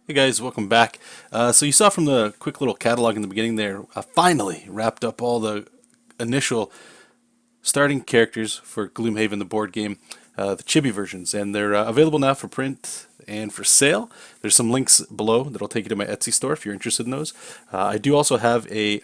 Hey guys, welcome back. So you saw from the quick little catalog in the beginning there, finally wrapped up all the initial starting characters for Gloomhaven, the board game, the chibi versions, and they're available now for print and for sale. There's some links below that'll take you to my Etsy store if you're interested in those. I do also have a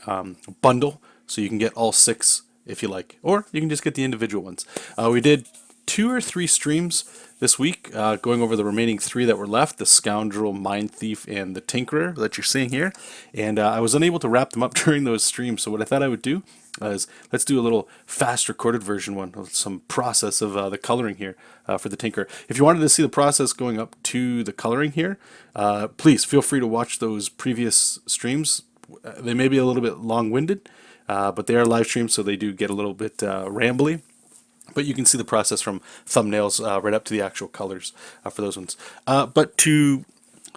bundle, so you can get all six if you like, or you can just get the individual ones. We did 2 or 3 streams this week, going over the remaining 3 that were left, the Scoundrel, Mind Thief, and the Tinkerer that you're seeing here. And I was unable to wrap them up during those streams, so what I thought I would do is let's do a little fast recorded version one, of some process of the coloring here for the Tinkerer. If you wanted to see the process going up to the coloring here, please feel free to watch those previous streams. They may be a little bit long-winded, but they are live streams, so they do get a little bit rambly. But you can see the process from thumbnails right up to the actual colors for those ones. But to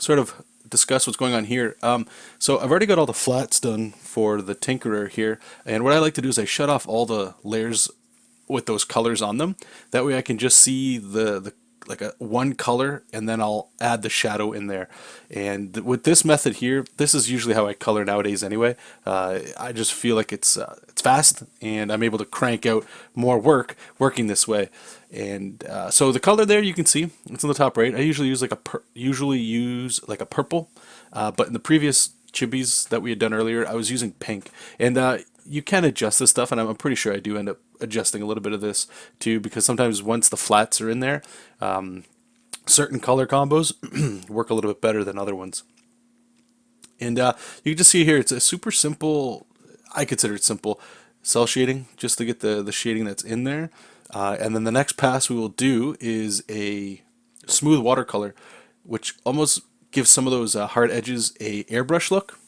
sort of discuss what's going on here, so I've already got all the flats done for the Tinkerer here, and what I like to do is I shut off all the layers with those colors on them. That way I can just see the like one color, and then I'll add the shadow in there. And with this method here, this is usually how I color nowadays anyway. I just feel like it's fast, and I'm able to crank out more work working this way. And so the color there, you can see it's on the top right. I usually use like a purple, but in the previous chibis that we had done earlier, I was using pink. And you can adjust this stuff, and I'm pretty sure I do end up adjusting a little bit of this too, because sometimes once the flats are in there, certain color combos work a little bit better than other ones. And you can just see here, it's a super simple, I consider it simple, cell shading, just to get the shading that's in there. And then the next pass we will do is a smooth watercolor, which almost gives some of those hard edges a airbrush look.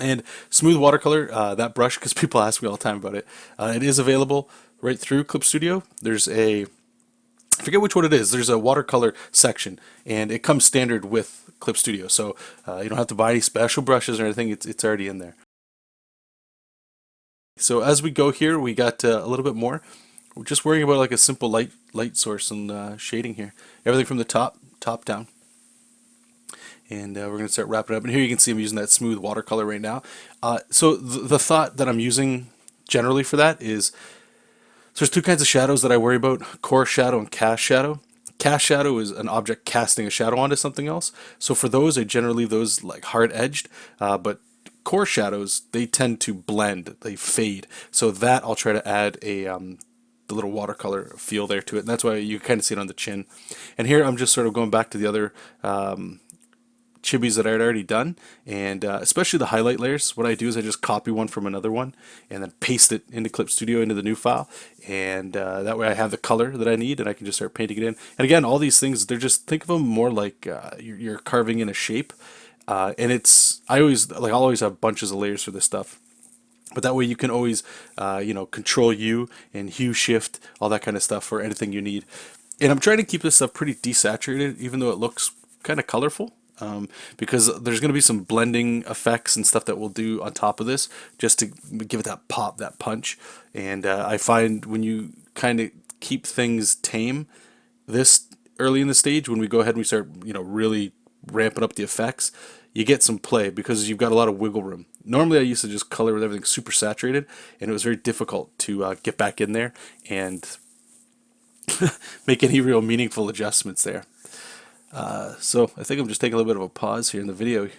And smooth watercolor, that brush, because people ask me all the time about it, it is available right through Clip Studio. There's I forget which one it is. There's a watercolor section, and it comes standard with Clip Studio, so you don't have to buy any special brushes or anything. It's already in there. So as we go here, we got a little bit more. We're just worrying about like a simple light source and shading here. Everything from the top down. And we're going to start wrapping up. And here you can see I'm using that smooth watercolor right now. So the thought that I'm using generally for that is, so there's 2 kinds of shadows that I worry about: core shadow and cast shadow. Cast shadow is an object casting a shadow onto something else. So for those, I generally leave those like hard edged. But core shadows, they tend to blend, they fade. So that I'll try to add the little watercolor feel there to it. And that's why you kind of see it on the chin. And here I'm just sort of going back to the other chibis that I had already done, and especially the highlight layers. What I do is I just copy one from another one and then paste it into Clip Studio, into the new file, and that way I have the color that I need, and I can just start painting it in. And again, all these things, they're just, think of them more like you're carving in a shape, and I'll always have bunches of layers for this stuff. But that way you can always, control U and hue shift, all that kind of stuff for anything you need. And I'm trying to keep this stuff pretty desaturated, even though it looks kind of colorful. Because there's going to be some blending effects and stuff that we'll do on top of this, just to give it that pop, that punch. And I find when you kind of keep things tame this early in the stage, when we go ahead and we start, really ramping up the effects, you get some play because you've got a lot of wiggle room. Normally I used to just color with everything super saturated, and it was very difficult to get back in there and make any real meaningful adjustments there. So I think I'm just taking a little bit of a pause here in the video.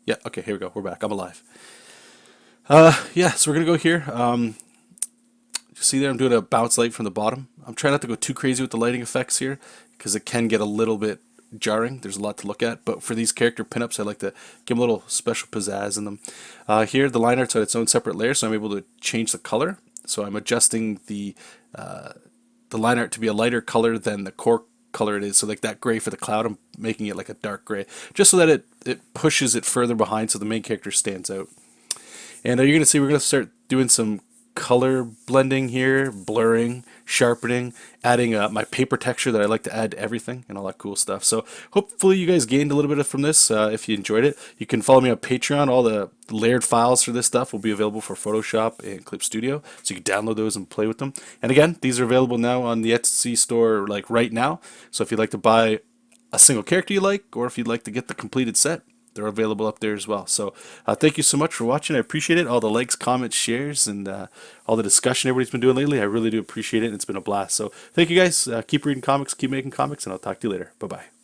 Yeah, okay, here we go. We're back. I'm alive. Yeah, so we're going to go here. You see there, I'm doing a bounce light from the bottom. I'm trying not to go too crazy with the lighting effects here, because it can get a little bit jarring. There's a lot to look at. But for these character pinups, I like to give them a little special pizzazz in them. Here, the line art's on its own separate layer, so I'm able to change the color. So I'm adjusting the line art to be a lighter color than the core color it is. So like that gray for the cloud, I'm making it like a dark gray, just so that it pushes it further behind, so the main character stands out. And you're going to see we're going to start doing some color blending here, blurring, sharpening, adding my paper texture that I like to add to everything, and all that cool stuff. So hopefully you guys gained a little bit from this. If you enjoyed it, you can follow me on Patreon. All the layered files for this stuff will be available for Photoshop and Clip Studio, so you can download those and play with them. And again, these are available now on the Etsy store like right now. So if you'd like to buy a single character you like, or if you'd like to get the completed set, they're available up there as well. So thank you so much for watching. I appreciate it. All the likes, comments, shares, and all the discussion everybody's been doing lately. I really do appreciate it. It's been a blast. So thank you guys. Keep reading comics, keep making comics, and I'll talk to you later. Bye-bye.